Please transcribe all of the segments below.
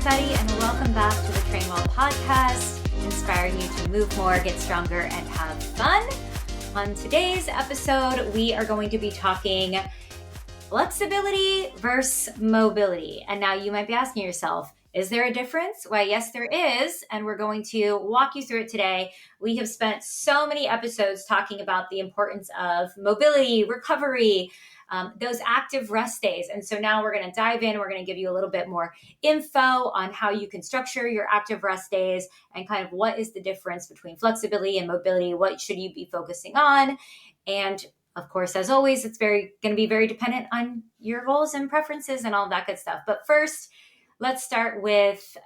everybody, and welcome back to the Trainwell podcast, inspiring you to move more, get stronger, and have fun. On today's episode, we are going to be talking flexibility versus mobility. And now you might be asking yourself, is there a difference? Why, yes, there is. And we're going to walk you through it today. We have spent so many episodes talking about the importance of mobility, recovery, those active rest days. And so now we're going to dive in. We're going to give you a little bit more info on how you can structure your active rest days and kind of what is the difference between flexibility and mobility. What should you be focusing on? And of course, as always, it's going to be very dependent on your goals and preferences and all that good stuff. But first, let's start with,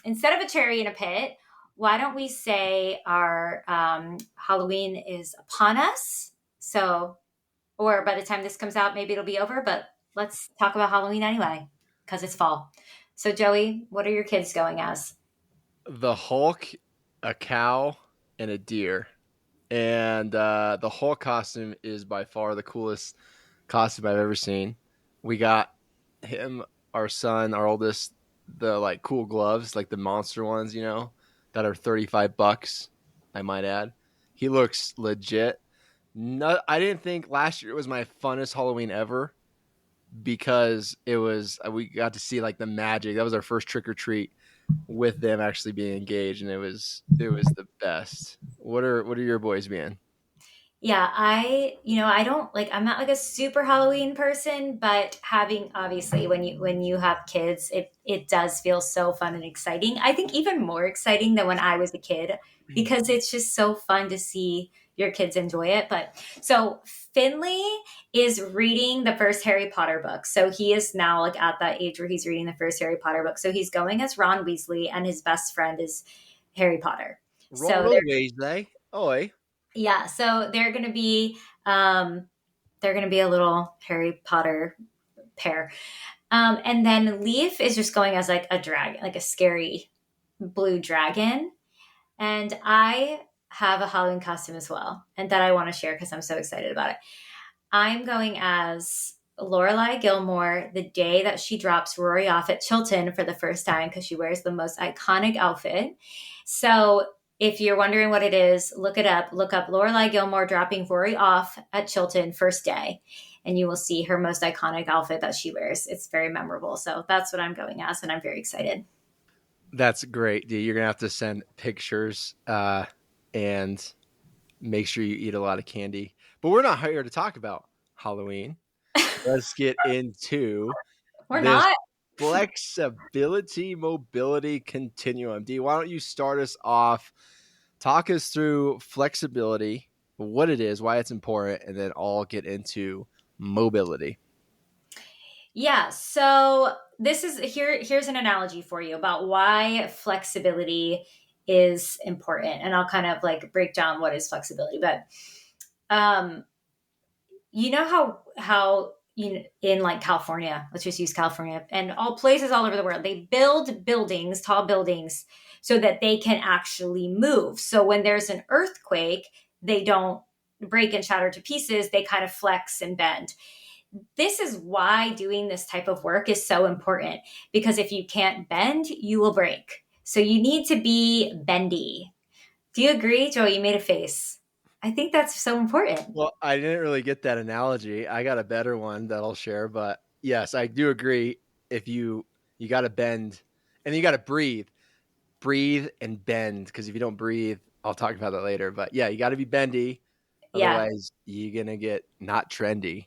instead of a cherry in a pit, why don't we say our Halloween is upon us? So, or by the time this comes out, maybe it'll be over, but let's talk about Halloween anyway, because it's fall. So Joey, what are your kids going as? The Hulk, a cow, and a deer. And the Hulk costume is by far the coolest costume I've ever seen. We got him, our son, our oldest, the like cool gloves, like the monster ones, that are $35, I might add. He looks legit. No, I didn't think last year was my funnest Halloween ever because we got to see like the magic. That was our first trick or treat with them actually being engaged, and it was the best. What are your boys being? Yeah, I don't like, I'm not like a super Halloween person, but having, obviously, when you have kids, it does feel so fun and exciting. I think even more exciting than when I was a kid, because it's just so fun to see your kids enjoy it. But so Finley is reading the first Harry Potter book. So he is now like at that age where he's reading the first Harry Potter book. So he's going as Ron Weasley and his best friend is Harry Potter. Ron Weasley. Oi. Yeah, so they're going to be a little Harry Potter pair. And then Leaf is just going as like a dragon, like a scary blue dragon. And I have a Halloween costume as well, and that I want to share because I'm so excited about it. I'm going as Lorelai Gilmore the day that she drops Rory off at Chilton for the first time, because she wears the most iconic outfit. So if you're wondering what it is, look it up. Look up Lorelai Gilmore dropping Rory off at Chilton first day, and you will see her most iconic outfit that she wears. It's very memorable. So that's what I'm going as, and I'm very excited. That's great, dude. You're going to have to send pictures and make sure you eat a lot of candy. But we're not here to talk about Halloween. Let's get into We're not. Flexibility mobility continuum. Dee, why don't you start us off? Talk us through flexibility, what it is, why it's important, and then I'll get into mobility. Yeah, so here's an analogy for you about why flexibility is important, and I'll kind of like break down what is flexibility. But you know how in like California, let's just use California and all places all over the world, they build buildings, tall buildings, so that they can actually move. So when there's an earthquake, they don't break and shatter to pieces, they kind of flex and bend. This is why doing this type of work is so important, because if you can't bend, you will break. So you need to be bendy. Do you agree, Joe? You made a face. I think that's so important. Well, I didn't really get that analogy. I got a better one that I'll share, but yes, I do agree. If you got to bend and you got to breathe and bend, because if you don't breathe, I'll talk about that later. But yeah, you got to be bendy. Otherwise, you're going to get not trendy.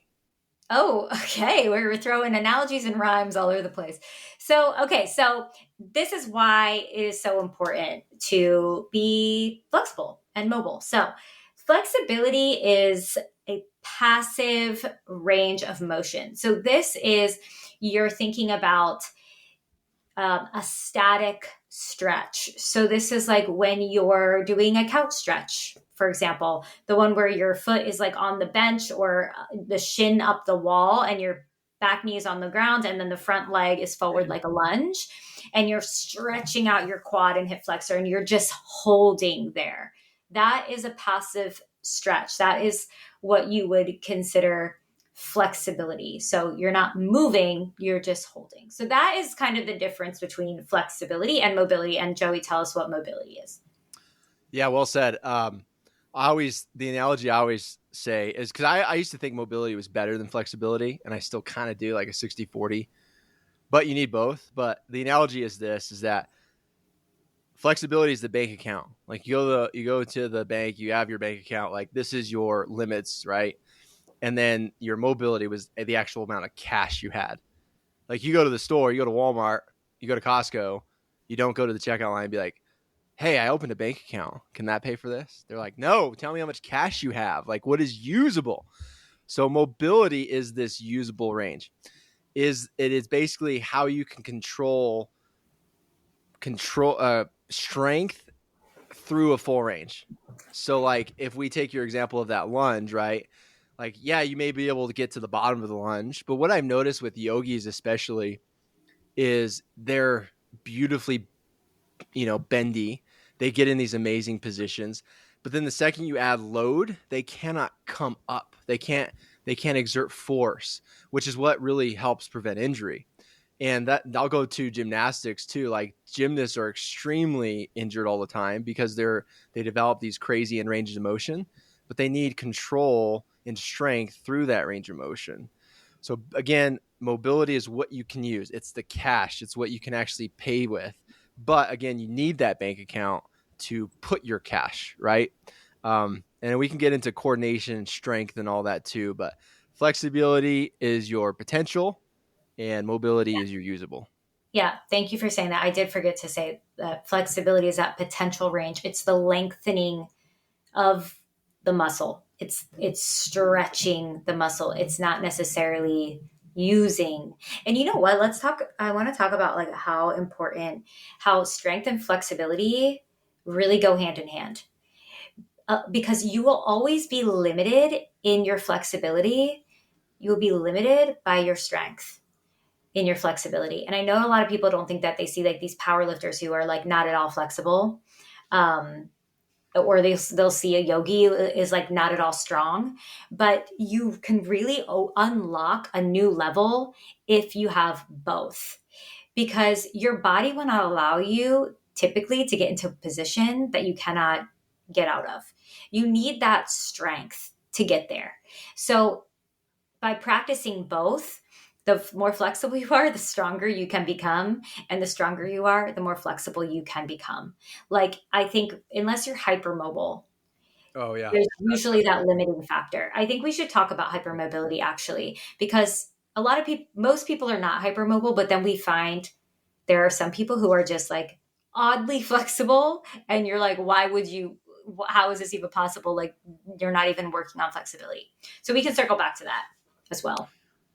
Oh, okay. We're throwing analogies and rhymes all over the place. So this is why it is so important to be flexible and mobile. So flexibility is a passive range of motion. So this is, you're thinking about a static stretch. So this is like when you're doing a couch stretch, for example, the one where your foot is like on the bench or the shin up the wall and your back knee is on the ground, and then the front leg is forward like a lunge, and you're stretching out your quad and hip flexor and you're just holding there. That is a passive stretch. That is what you would consider flexibility. So you're not moving, you're just holding. things. So that is kind of the difference between flexibility and mobility. And Joey, tell us what mobility is. Yeah, well said. The analogy I always say is because I used to think mobility was better than flexibility, and I still kind of do, like a 60-40, but you need both. But the analogy is this, is that flexibility is the bank account. Like you go to the bank, you have your bank account, like this is your limits, right? And then your mobility was the actual amount of cash you had. Like you go to the store, you go to Walmart, you go to Costco, you don't go to the checkout line and be like, hey, I opened a bank account. Can that pay for this? They're like, no, tell me how much cash you have. Like, what is usable? So mobility is this usable range. It is basically how you can control strength through a full range. So like if we take your example of that lunge, right? Like, yeah, you may be able to get to the bottom of the lunge, but what I've noticed with yogis especially is they're beautifully, bendy. They get in these amazing positions, but then the second you add load, they cannot come up. They can't exert force, which is what really helps prevent injury. And that I'll go to gymnastics too. Like gymnasts are extremely injured all the time because they develop these crazy and ranges of motion, but they need control and strength through that range of motion. So again, mobility is what you can use. It's the cash. It's what you can actually pay with. But again, you need that bank account to put your cash, right? And we can get into coordination, strength, and all that too. But flexibility is your potential, and mobility is your usable. Yeah, thank you for saying that. I did forget to say that flexibility is that potential range. It's the lengthening of the muscle. It's stretching the muscle. It's not necessarily using. And you know what? Let's talk. I want to talk about like how important, how strength and flexibility really go hand in hand. Because you will always be limited in your flexibility. You will be limited by your strength in your flexibility. And I know a lot of people don't think that. They see like these power lifters who are like not at all flexible. Or they'll see a yogi is like not at all strong, but you can really unlock a new level if you have both, because your body will not allow you typically to get into a position that you cannot get out of. You need that strength to get there. So by practicing both, the more flexible you are, the stronger you can become. And the stronger you are, the more flexible you can become. Like, I think, unless you're hypermobile, Oh yeah. there's usually that limiting factor. I think we should talk about hypermobility actually, because a lot of people, most people are not hypermobile, but then we find there are some people who are just like oddly flexible. And you're like, why would you? How is this even possible? Like, you're not even working on flexibility. So we can circle back to that as well.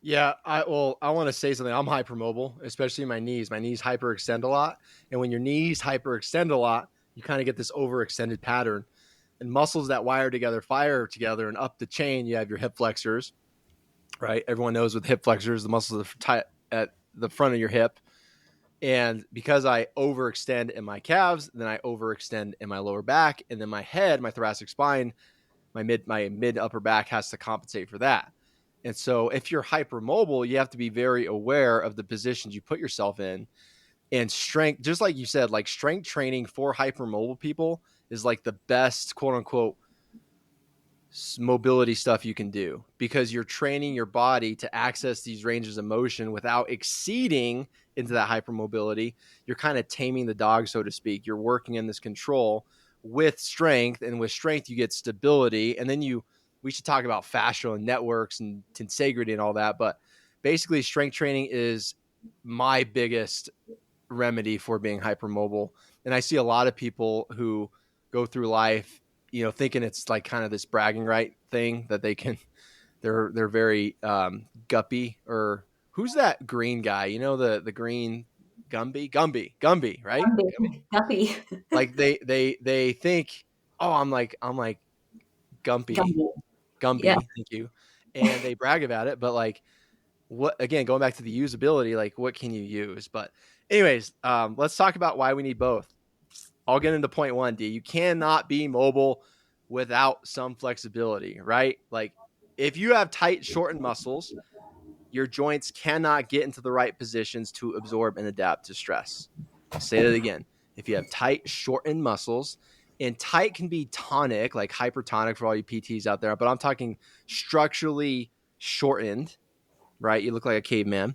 Yeah, I want to say something. I'm hypermobile, especially my knees. My knees hyperextend a lot, and when your knees hyperextend a lot, you kind of get this overextended pattern. And muscles that wire together fire together, and up the chain you have your hip flexors, right? Everyone knows with hip flexors, the muscles are at the front of your hip. And because I overextend in my calves, then I overextend in my lower back, and then my head, my thoracic spine, my mid upper back has to compensate for that. And so if you're hypermobile, you have to be very aware of the positions you put yourself in. And strength, just like you said, like strength training for hypermobile people is like the best quote unquote mobility stuff you can do, because you're training your body to access these ranges of motion without exceeding into that hypermobility. You're kind of taming the dog, so to speak. You're working in this control with strength, and with strength you get stability. And then we should talk about fascia and networks and tensegrity and all that, but basically strength training is my biggest remedy for being hypermobile. And I see a lot of people who go through life, thinking it's like kind of this bragging right thing that they're very guppy. Or who's that green guy? The green Gumby, right? Guppy. Like they think, oh, I'm like Gumpy, Gumby. Yeah. Thank you. And they brag about it, but like, what, again, going back to the usability, like what can you use? But anyways, let's talk about why we need both. I'll get into point one, D. You cannot be mobile without some flexibility, right? Like if you have tight, shortened muscles, your joints cannot get into the right positions to absorb and adapt to stress. I'll say that again. If you have tight, shortened muscles, and tight can be tonic, like hypertonic for all you PTs out there, but I'm talking structurally shortened, right? You look like a caveman.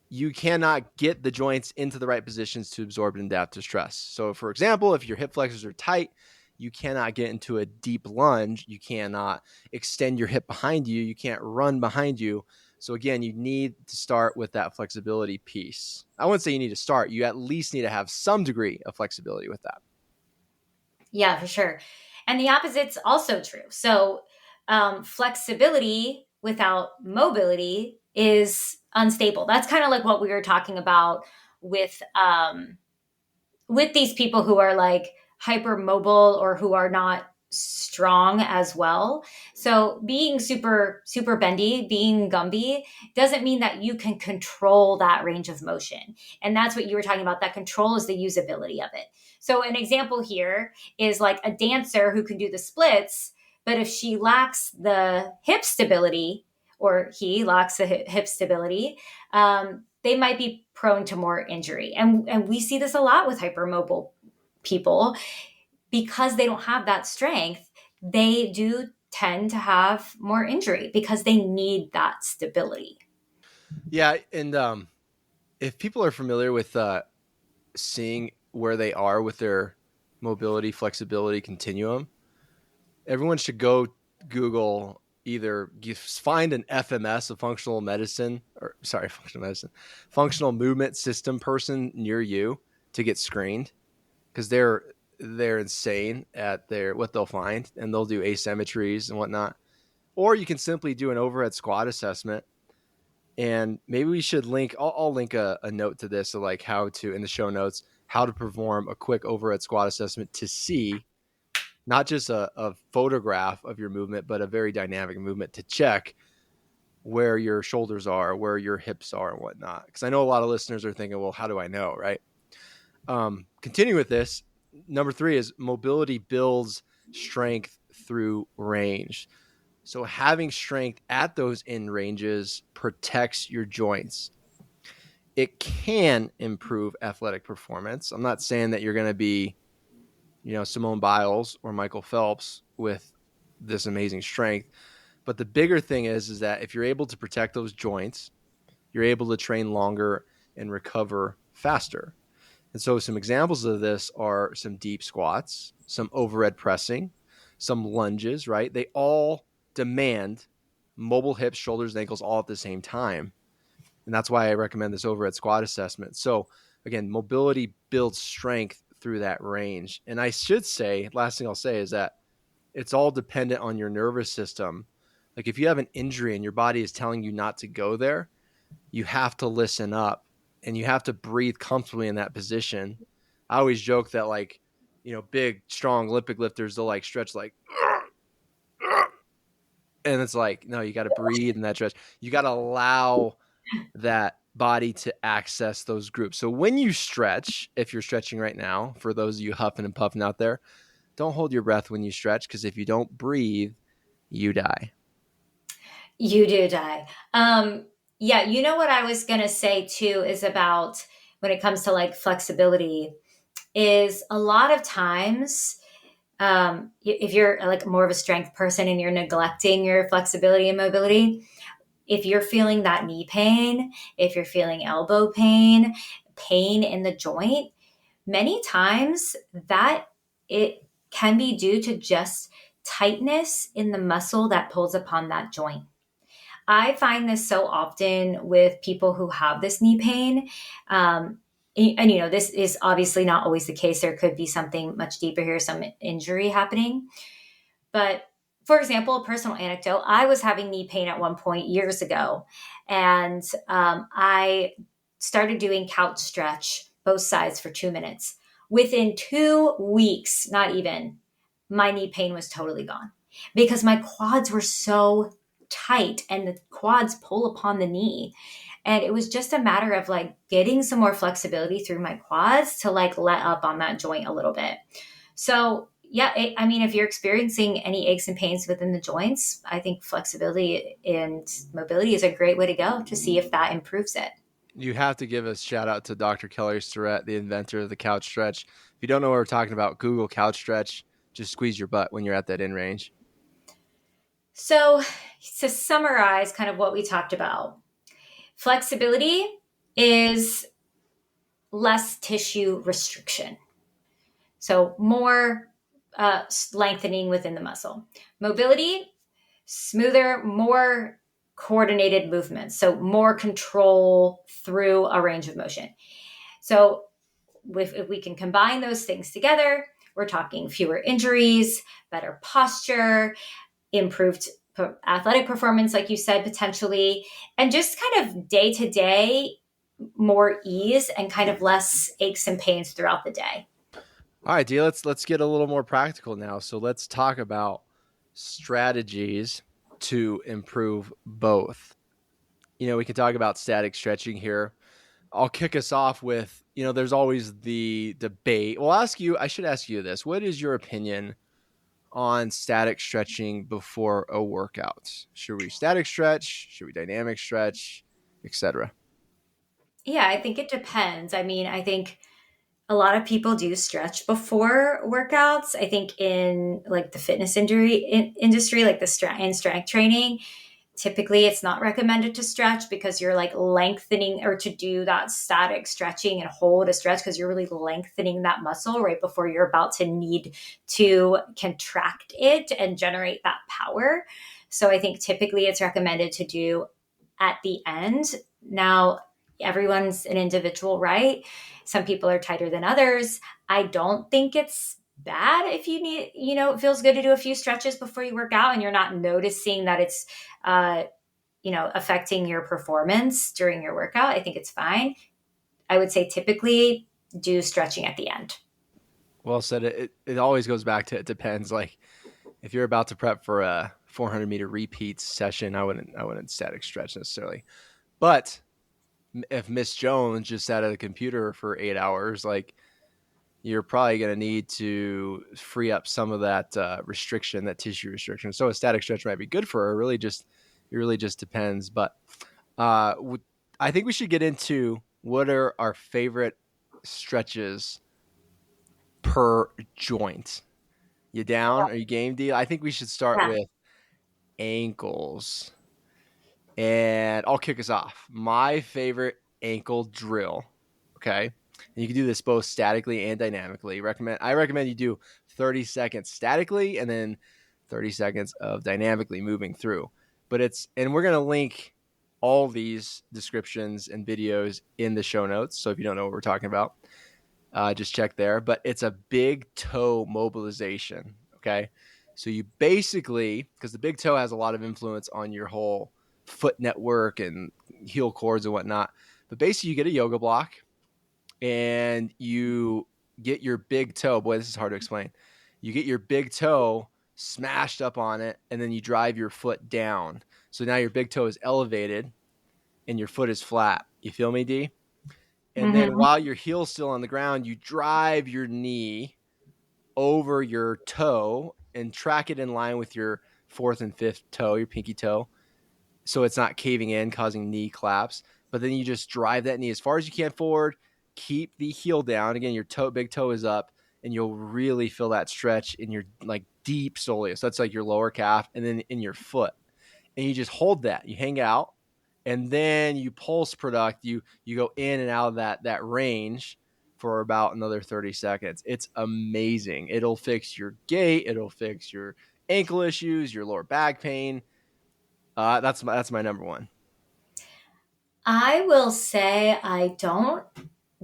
You cannot get the joints into the right positions to absorb and adapt to stress. So, for example, if your hip flexors are tight, you cannot get into a deep lunge. You cannot extend your hip behind you. You can't run behind you. So, again, you need to start with that flexibility piece. I wouldn't say you need to start. You at least need to have some degree of flexibility with that. Yeah, for sure. And the opposite's also true. So, flexibility without mobility is unstable. That's kind of like what we were talking about with these people who are like hypermobile or who are not strong as well. So being super bendy, being Gumby doesn't mean that you can control that range of motion. And that's what you were talking about. That control is the usability of it. So an example here is like a dancer who can do the splits, but if she lacks the hip stability or he lacks the hip stability, they might be prone to more injury. And we see this a lot with hypermobile people because they don't have that strength. They do tend to have more injury because they need that stability. Yeah. And if people are familiar with seeing where they are with their mobility, flexibility continuum, everyone should go Google either find an FMS, a functional movement system person near you to get screened, because they're insane at what they'll find, and they'll do asymmetries and whatnot. Or you can simply do an overhead squat assessment. And maybe we should link, I'll link a note to this, so like how to, in the show notes, how to perform a quick overhead squat assessment to see not just a photograph of your movement, but a very dynamic movement to check where your shoulders are, where your hips are and whatnot. Because I know a lot of listeners are thinking, well, how do I know, right? Continue with this. Number 3 is mobility builds strength through range. So having strength at those end ranges protects your joints. It can improve athletic performance. I'm not saying that you're going to be, Simone Biles or Michael Phelps with this amazing strength. But the bigger thing is that if you're able to protect those joints, you're able to train longer and recover faster. And so some examples of this are some deep squats, some overhead pressing, some lunges, right? They all demand mobile hips, shoulders, and ankles all at the same time. And that's why I recommend this overhead squat assessment. So again, mobility builds strength through that range. And I should say, last thing I'll say is that it's all dependent on your nervous system. Like if you have an injury and your body is telling you not to go there, you have to listen up and you have to breathe comfortably in that position. I always joke that big, strong Olympic lifters, they'll like stretch like, and it's like, no, you got to breathe in that stretch. You got to allow that body to access those groups. So when you stretch, if you're stretching right now, for those of you huffing and puffing out there, don't hold your breath when you stretch, because if you don't breathe, you die. You do die. Yeah, you know what I was going to say too is about when it comes to like flexibility is a lot of times if you're like more of a strength person and you're neglecting your flexibility and mobility, if you're feeling that knee pain, if you're feeling elbow pain, pain in the joint, many times that it can be due to just tightness in the muscle that pulls upon that joint. I find this so often with people who have this knee pain. And this is obviously not always the case. There could be something much deeper here, some injury happening. But for example, a personal anecdote, I was having knee pain at one point years ago. And I started doing couch stretch, both sides for 2 minutes. Within 2 weeks, not even, my knee pain was totally gone because my quads were so tight and the quads pull upon the knee. And it was just a matter of like getting some more flexibility through my quads to like let up on that joint a little bit. So yeah, I mean, if you're experiencing any aches and pains within the joints, I think flexibility and mobility is a great way to go to see if that improves it. You have to give a shout out to Dr. Kelly Starrett, the inventor of the couch stretch. If you don't know what we're talking about, Google couch stretch. Just squeeze your butt when you're at that in range. So, to summarize kind of what we talked about, flexibility is less tissue restriction. So, more lengthening within the muscle. Mobility, smoother, more coordinated movements. So, more control through a range of motion. So, if we can combine those things together, we're talking fewer injuries, better posture, improved athletic performance, like you said, potentially, and just kind of day to day more ease and kind of less aches and pains throughout the day. All right, Dee, let's get a little more practical now. So let's talk about strategies to improve both. We can talk about static stretching here. I'll kick us off with, there's always the debate. I should ask you this. What is your opinion on static stretching before a workout? Should we static stretch? Should we dynamic stretch, etc.? Yeah, I think it depends. I mean, I think a lot of people do stretch before workouts. I think in like the fitness industry, like the strength training, typically it's not recommended to stretch because you're like lengthening or to do that static stretching and hold a stretch because you're really lengthening that muscle right before you're about to need to contract it and generate that power. So I think typically it's recommended to do at the end. Now, everyone's an individual, right? Some people are tighter than others. I don't think it's bad if you need, it feels good to do a few stretches before you work out and you're not noticing that it's, affecting your performance during your workout. I think it's fine. I would say typically do stretching at the end. Well said. It always goes back to it depends. Like if you're about to prep for a 400-meter repeats session, I wouldn't static stretch necessarily. But if Miss Jones just sat at a computer for 8 hours, like you're probably going to need to free up some of that restriction, that tissue restriction. So a static stretch might be good for her. It really just depends. But I think we should get into what are our favorite stretches per joint. You down? Are you game, deal? I think we should start with ankles. And I'll kick us off. My favorite ankle drill. Okay. And you can do this both statically and dynamically. I recommend you do 30 seconds statically and then 30 seconds of dynamically moving through. And we're going to link all these descriptions and videos in the show notes. So if you don't know what we're talking about, just check there. But it's a big toe mobilization. Okay. So you basically, because the big toe has a lot of influence on your whole foot network and heel cords and whatnot. But basically you get a yoga block and you get your big toe. Boy, this is hard to explain. You get your big toe smashed up on it and then you drive your foot down. So now your big toe is elevated and your foot is flat. You feel me, D? And then while your heel's still on the ground, you drive your knee over your toe and track it in line with your fourth and fifth toe, your pinky toe. So it's not caving in, causing knee collapse. But then you just drive that knee as far as you can forward, keep the heel down. Again, your big toe is up, and you'll really feel that stretch in your like deep soleus. That's like your lower calf, and then in your foot. And you just hold that. You hang out, and then you pulse product. You go in and out of that range for about another 30 seconds. It's amazing. It'll fix your gait. It'll fix your ankle issues, your lower back pain. That's my number one. I will say I don't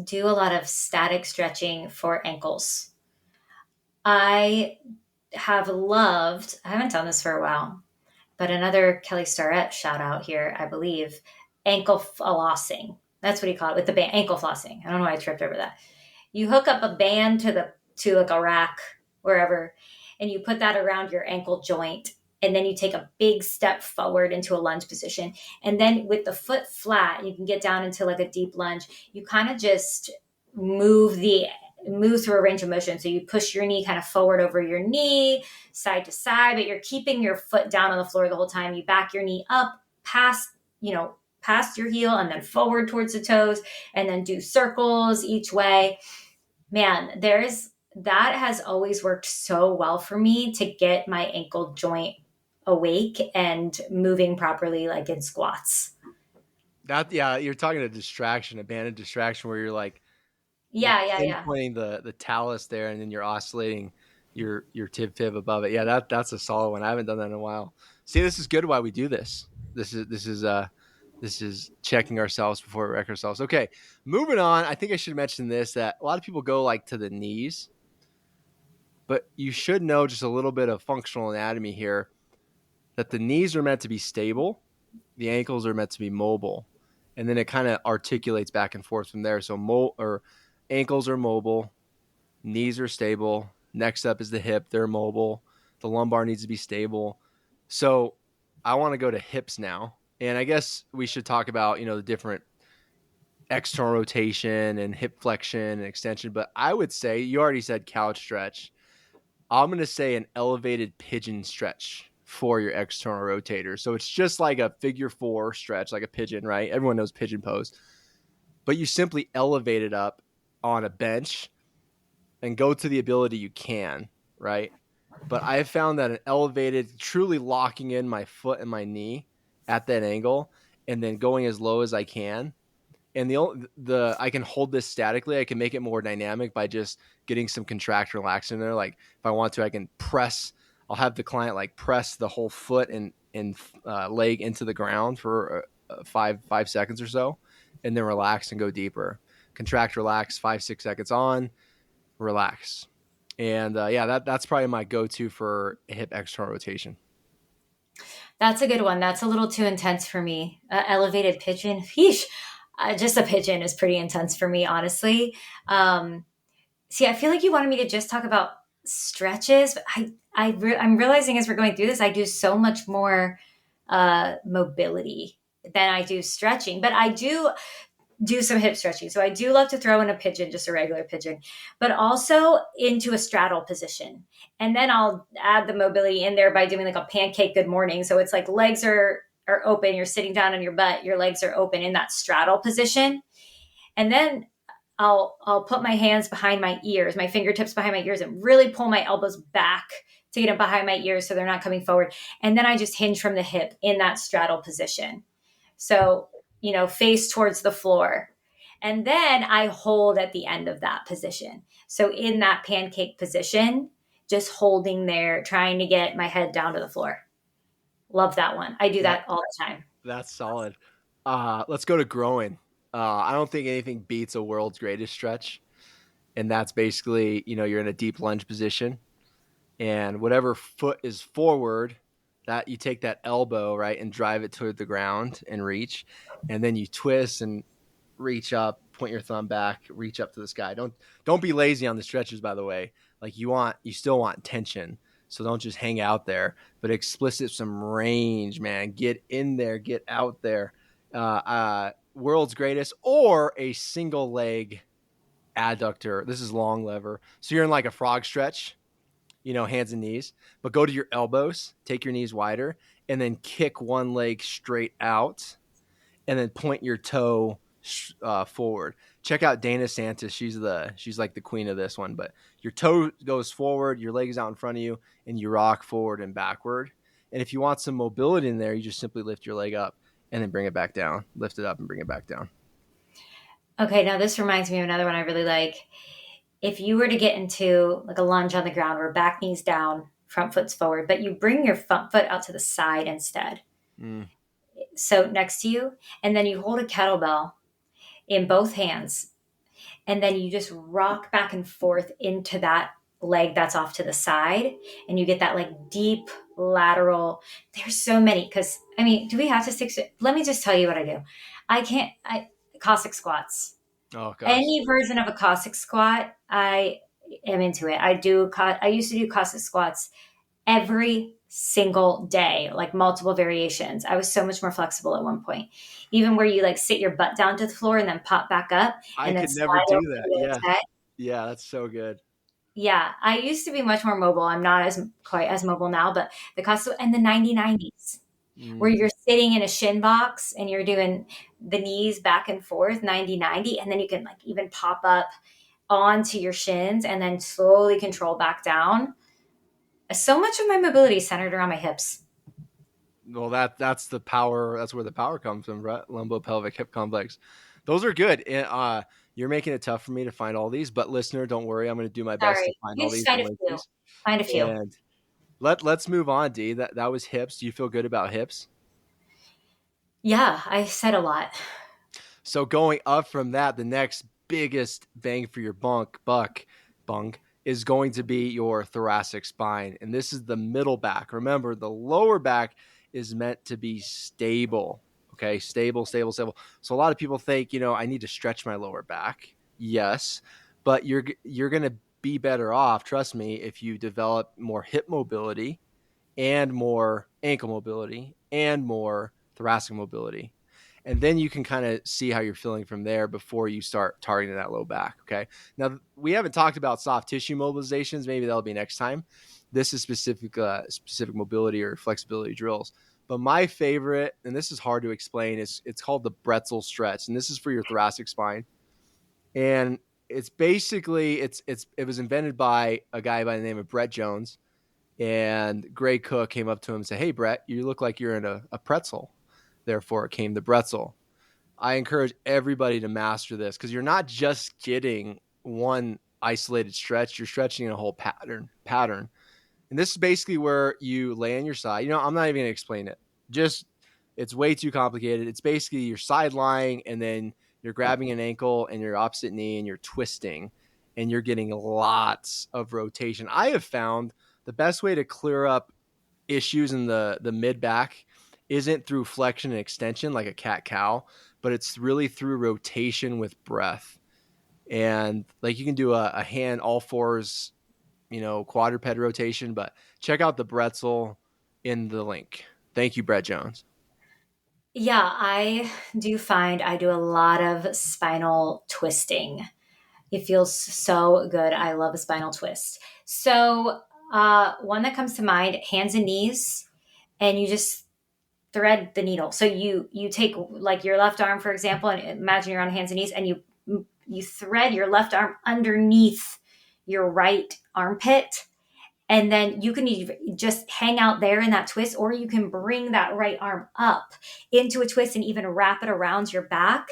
do a lot of static stretching for ankles. I haven't done this for a while, but another Kelly Starrett shout out here, I believe, ankle flossing. That's what he called it with the band, ankle flossing. I don't know why I tripped over that. You hook up a band to like a rack, wherever, and you put that around your ankle joint. And then you take a big step forward into a lunge position. And then with the foot flat, you can get down into like a deep lunge. You kind of just move move through a range of motion. So you push your knee kind of forward over your knee, side to side, but you're keeping your foot down on the floor the whole time. You back your knee up past, past your heel and then forward towards the toes, and then do circles each way. Man, that has always worked so well for me to get my ankle joint awake and moving properly, like in squats. That yeah, you're talking a distraction, a banded distraction where you're Yeah, yeah, yeah. pinpointing the talus there, and then you're oscillating your tib fib above it. Yeah, that's a solid one. I haven't done that in a while. See, this is good. Why we do this? This is checking ourselves before we wreck ourselves. Okay, moving on. I think I should mention this, that a lot of people go like to the knees, but you should know just a little bit of functional anatomy here. That the knees are meant to be stable, the ankles are meant to be mobile, and then it kind of articulates back and forth from there. So ankles are mobile, knees are stable. Next up is the hip; they're mobile. The lumbar needs to be stable. So I want to go to hips now, and I guess we should talk about the different external rotation and hip flexion and extension. But I would say you already said couch stretch. I'm going to say an elevated pigeon stretch for your external rotator. So it's just like a figure four stretch, like a pigeon, right? Everyone knows pigeon pose. But you simply elevate it up on a bench and go to the ability you can, right? But I have found that an elevated, truly locking in my foot and my knee at that angle and then going as low as I can, and the I can hold this statically. I can make it more dynamic by just getting some contract relax in there. Like if I want to, I can press. I'll have the client like press the whole foot and leg into the ground for 5 seconds or so, and then relax and go deeper. Contract, relax, 5-6 seconds on, relax, and that's probably my go-to for hip external rotation. That's a good one. That's a little too intense for me. Elevated pigeon. Yeesh. Just a pigeon is pretty intense for me, honestly. See, I feel like you wanted me to just talk about stretches, but I'm realizing as we're going through this, I do so much more mobility than I do stretching. But I do some hip stretching. So I do love to throw in a pigeon, just a regular pigeon, but also into a straddle position. And then I'll add the mobility in there by doing like a pancake good morning. So it's like legs are open, you're sitting down on your butt, your legs are open in that straddle position. And then I'll put my hands behind my ears, my fingertips behind my ears, and really pull my elbows back to get them behind my ears so they're not coming forward. And then I just hinge from the hip in that straddle position. So, face towards the floor. And then I hold at the end of that position. So in that pancake position, just holding there, trying to get my head down to the floor. Love that one. I do that all the time. That's solid. Let's go to growing. I don't think anything beats a world's greatest stretch. And that's basically, you're in a deep lunge position and whatever foot is forward, that you take that elbow, right, and drive it toward the ground and reach. And then you twist and reach up, point your thumb back, reach up to the sky. Don't be lazy on the stretches, by the way. Like you still want tension. So don't just hang out there, but explicit some range, man. Get in there, get out there. World's greatest, or a single leg adductor. This is long lever. So you're in like a frog stretch, hands and knees, but go to your elbows, take your knees wider, and then kick one leg straight out, and then point your toe forward. Check out Dana Santis. She's like the queen of this one, but your toe goes forward, your leg is out in front of you, and you rock forward and backward. And if you want some mobility in there, you just simply lift your leg up and then bring it back down. Lift it up and bring it back down. Okay, now this reminds me of another one I really like. If you were to get into like a lunge on the ground where back knees down, front foot's forward, but you bring your front foot out to the side instead. So next to you, and then you hold a kettlebell in both hands, and then you just rock back and forth into that leg that's off to the side, and you get that like deep lateral. There's so many, because do we have to stick to, let me just tell you what I do. Cossack squats. Oh gosh. Any version of a Cossack squat, I am into it. I used to do Cossack squats every single day, like multiple variations. I was so much more flexible at one point, even where you like sit your butt down to the floor and then pop back up. I And then could never do that. Yeah. Yeah, that's so good. Yeah, I used to be much more mobile. I'm not as quite as mobile now, but the cost and the 90-90s where Mm. you're sitting in a shin box and you're doing the knees back and forth 90-90, and then you can like even pop up onto your shins and then slowly control back down. So much of my mobility is centered around my hips. Well, that's the power. That's where the power comes from, right? Lumbo-pelvic hip complex. Those are good. And, you're making it tough for me to find all these, but listener, don't worry. I'm going to do my best to Sorry, find you all just these find and a link few. these. Find a few. And let's move on, D. That was hips. Do you feel good about hips? Yeah, I said a lot. So going up from that, the next biggest bang for your bunk is going to be your thoracic spine. And this is the middle back. Remember, the lower back is meant to be stable. Okay, stable, stable, stable. So a lot of people think, I need to stretch my lower back. Yes, but you're going to be better off, trust me, if you develop more hip mobility and more ankle mobility and more thoracic mobility. And then you can kind of see how you're feeling from there before you start targeting that low back. Okay. Now, we haven't talked about soft tissue mobilizations. Maybe that'll be next time. This is specific mobility or flexibility drills. But my favorite, and this is hard to explain, is it's called the pretzel stretch. And this is for your thoracic spine. And it's basically it was invented by a guy by the name of Brett Jones, and Gray Cook came up to him and said, "Hey, Brett, you look like you're in a pretzel." Therefore, it came the pretzel. I encourage everybody to master this because you're not just getting one isolated stretch, you're stretching a whole pattern. And this is basically where you lay on your side. I'm not even going to explain it. Just it's way too complicated. It's basically you're side lying and then you're grabbing an ankle and your opposite knee and you're twisting and you're getting lots of rotation. I have found the best way to clear up issues in the mid back isn't through flexion and extension like a cat cow, but it's really through rotation with breath. And like you can do a hand all fours, quadruped rotation, but check out the Bretzel in the link. Thank you, Brett Jones. Yeah, I do find I do a lot of spinal twisting. It feels so good. I love a spinal twist. So, one that comes to mind, hands and knees, and you just thread the needle. So you take like your left arm, for example, and imagine you're on hands and knees, and you thread your left arm underneath your right armpit, and then you can just hang out there in that twist, or you can bring that right arm up into a twist and even wrap it around your back.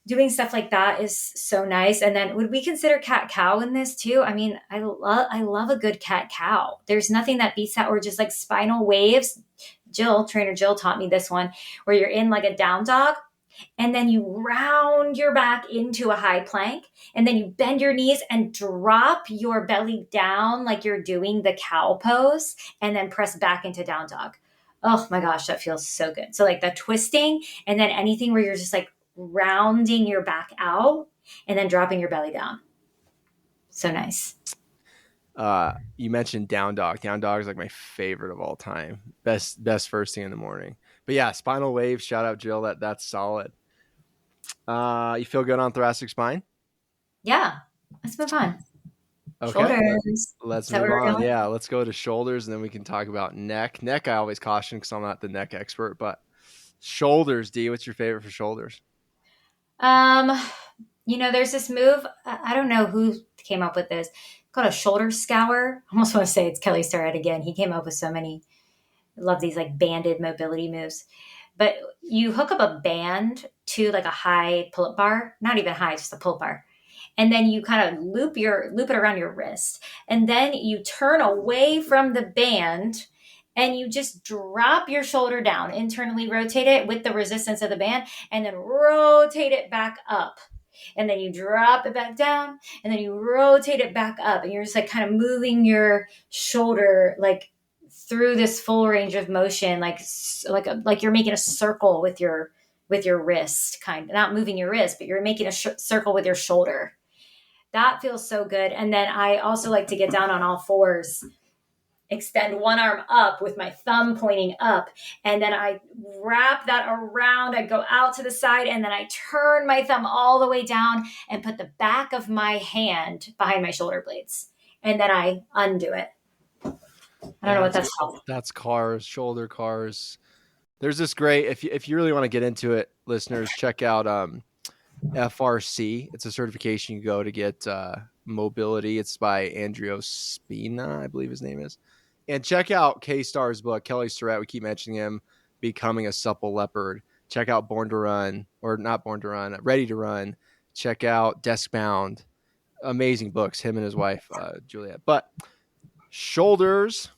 Doing stuff like that is so nice. And then would we consider cat cow in this too? I mean, I love a good cat cow. There's nothing that beats that, or just like spinal waves. Trainer Jill taught me this one, where you're in like a down dog and then you round your back into a high plank, and then you bend your knees and drop your belly down like you're doing the cow pose, and then press back into down dog. Oh my gosh, that feels so good. So like the twisting, and then anything where you're just like rounding your back out and then dropping your belly down. So nice. You mentioned down dog. Down dog is like my favorite of all time. Best first thing in the morning. But yeah, spinal wave. Shout out Jill. That's solid. You feel good on thoracic spine? Yeah. Let's move on. Okay, Shoulders. let's Is that move where we're on. going? Yeah, let's go to shoulders and then we can talk about neck. Neck, I always caution because I'm not the neck expert, but shoulders, D, what's your favorite for shoulders? Um, there's this move. I don't know who came up with this. It's called a shoulder scour. I almost want to say it's Kelly Starrett again. He came up with so many. I love these like banded mobility moves. But you hook up a band to like a high pull-up bar, not even high, just a pull-up bar, and then you kind of loop it around your wrist, and then you turn away from the band and you just drop your shoulder down, internally rotate it with the resistance of the band, and then rotate it back up, and then you drop it back down, and then you rotate it back up, and you're just like kind of moving your shoulder like through this full range of motion, like you're making a circle with your wrist, kind of not moving your wrist, but you're making a circle with your shoulder. That feels so good. And then I also like to get down on all fours extend one arm up with my thumb pointing up, and then I wrap that around. I go out to the side, and then I turn my thumb all the way down and put the back of my hand behind my shoulder blades, and then I undo it. I don't Yeah, know what that's called. that's cars, shoulder cars. There's this great, if you really want to get into it, listeners, check out FRC. It's a certification you go to get mobility. It's by Andrea Spina, I believe his name is. And check out K-Star's book, Kelly Surratt. We keep mentioning him, Becoming a Supple Leopard. Check out Born to Run, or not Born to Run, Ready to Run. Check out Desk Bound. Amazing books, him and his wife, Juliet. But shoulders,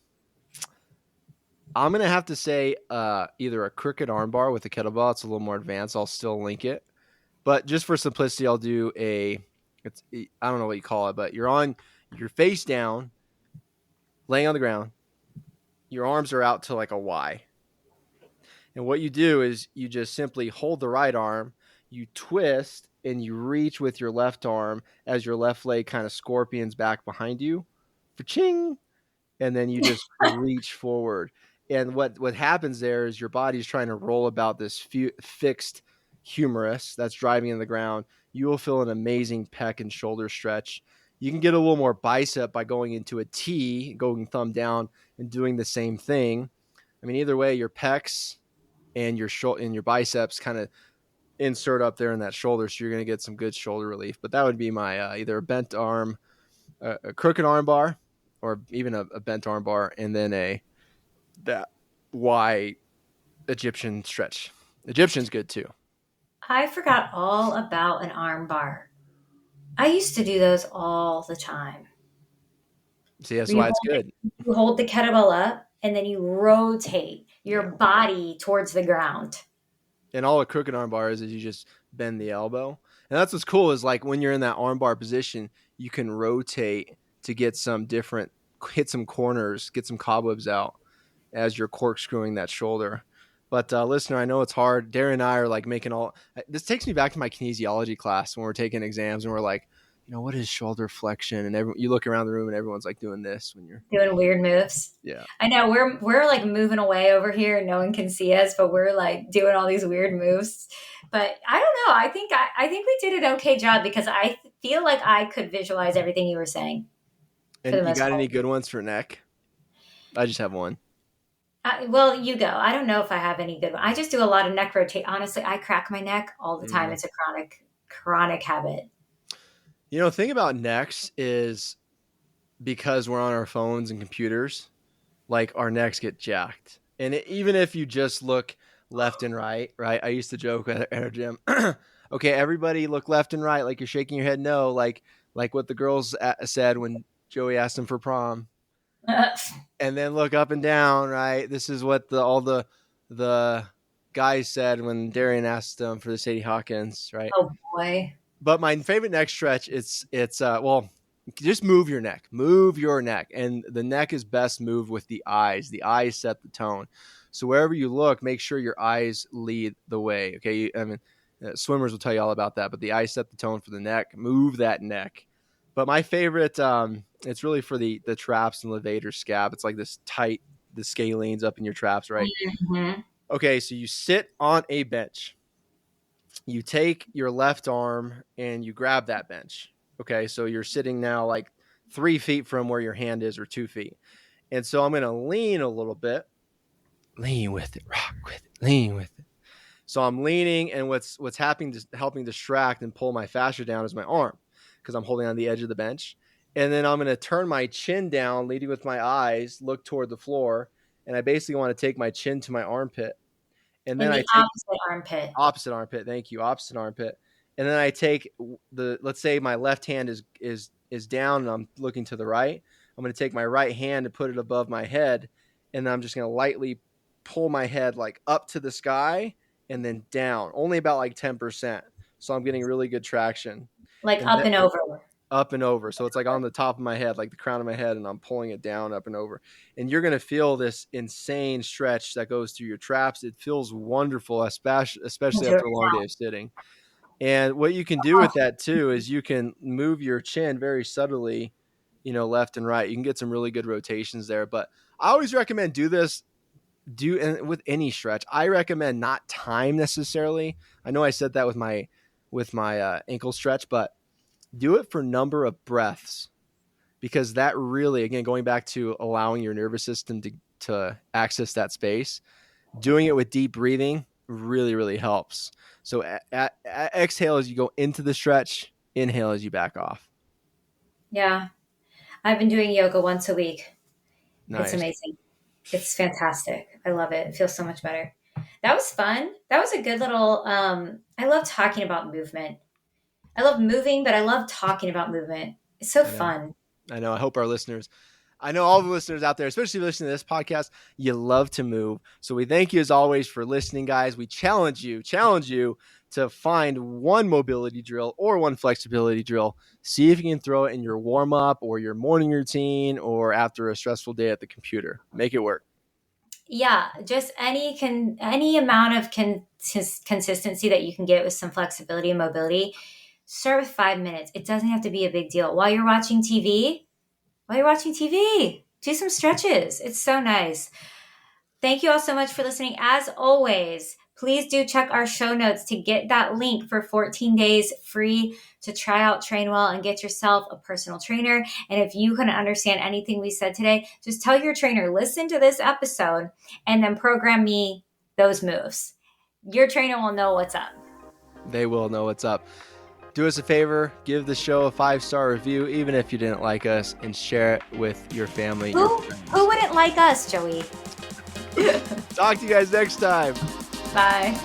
I'm going to have to say either a crooked armbar with a kettlebell. It's a little more advanced. I'll still link it. But just for simplicity, I'll do I don't know what you call it, but you're on your face down, laying on the ground. Your arms are out to like a Y. And what you do is you just simply hold the right arm, you twist, and you reach with your left arm as your left leg kind of scorpions back behind you. Fa-ching! And then you just reach forward. And what happens there is your body's trying to roll about this fixed humerus that's driving in the ground. You will feel an amazing pec and shoulder stretch. You can get a little more bicep by going into a T, going thumb down, and doing the same thing. I mean, either way, your pecs and your biceps kind of insert up there in that shoulder, so you're going to get some good shoulder relief. But that would be my either a bent arm, a crooked arm bar, or even a bent arm bar, and then that Y Egyptian stretch. Egyptian's good too. I forgot all about an arm bar. I used to do those all the time. See, that's why it's good. You hold the kettlebell up and then you rotate your body towards the ground. And all a crooked arm bar is you just bend the elbow. And that's what's cool is like when you're in that arm bar position, you can rotate to get some different, hit some corners, get some cobwebs out as you're corkscrewing that shoulder. But listener, I know it's hard. Darian and I are like making this takes me back to my kinesiology class when we're taking exams and we're like, what is shoulder flexion? And you look around the room and everyone's like doing this when you're doing weird moves. Yeah. I know we're like moving away over here and no one can see us, but we're like doing all these weird moves. But I don't know. I think we did an okay job because I feel like I could visualize everything you were saying. And you got any good ones for neck? I just have one. Well, you go. I don't know if I have any good one. I just do a lot of neck rotate. Honestly, I crack my neck all the time. It's a chronic habit. The thing about necks is because we're on our phones and computers, like our necks get jacked. And even if you just look left and right? I used to joke at our gym. Okay, everybody look left and right like you're shaking your head no, like what the girls said when Joey asked them for prom. And then look up and down, right? This is what all the guys said when Darian asked them for the Sadie Hawkins, right? Oh boy. But my favorite neck stretch, it's just move your neck. Move your neck. And the neck is best moved with the eyes. The eyes set the tone. So wherever you look, make sure your eyes lead the way. Okay. Swimmers will tell you all about that, but the eyes set the tone for the neck. Move that neck. But my favorite, it's really for the traps and levator scab. It's like this tight, the scalenes up in your traps, right? Mm-hmm. Okay. So you sit on a bench. You take your left arm and you grab that bench. Okay, so you're sitting now like 3 feet from where your hand is or 2 feet. And so I'm going to lean a little bit. Lean with it, rock with it, lean with it. So I'm leaning, and what's helping distract and pull my fascia down is my arm because I'm holding on the edge of the bench. And then I'm going to turn my chin down, leading with my eyes, look toward the floor, and I basically want to take my chin to my armpit. And then opposite armpit. Thank you. Opposite armpit. And then I take let's say my left hand is down and I'm looking to the right. I'm going to take my right hand and put it above my head. And then I'm just going to lightly pull my head like up to the sky and then down, only about like 10%. So I'm getting really good traction. Like up and over. Up and over. So it's like on the top of my head, like the crown of my head, and I'm pulling it down, up and over. And you're going to feel this insane stretch that goes through your traps. It feels wonderful, especially after a long day of sitting. And what you can do with that too is you can move your chin very subtly left and right. You can get some really good rotations there. But I always recommend and with any stretch. I recommend not time necessarily. I know I said that with my ankle stretch, but do it for number of breaths, because that really, again, going back to allowing your nervous system to access that space, doing it with deep breathing really, really helps. So exhale as you go into the stretch, inhale as you back off. Yeah. I've been doing yoga once a week. Nice. It's amazing. It's fantastic. I love it. It feels so much better. That was fun. That was a good little, I love talking about movement. I love moving, but I love talking about movement. It's so fun. I know. I know all the listeners out there, especially listening to this podcast, you love to move. So we thank you as always for listening, guys. We challenge you to find one mobility drill or one flexibility drill. See if you can throw it in your warm up or your morning routine or after a stressful day at the computer. Make it work. Yeah, just any amount of consistency that you can get with some flexibility and mobility. Start with 5 minutes. It doesn't have to be a big deal. While you're watching TV, do some stretches. It's so nice. Thank you all so much for listening. As always, please do check our show notes to get that link for 14 days free to try out Trainwell and get yourself a personal trainer. And if you couldn't understand anything we said today, just tell your trainer, listen to this episode and then program me those moves. Your trainer will know what's up. They will know what's up. Do us a favor, give the show a 5-star review, even if you didn't like us, and share it with your family. Who wouldn't like us, Joey? Talk to you guys next time. Bye.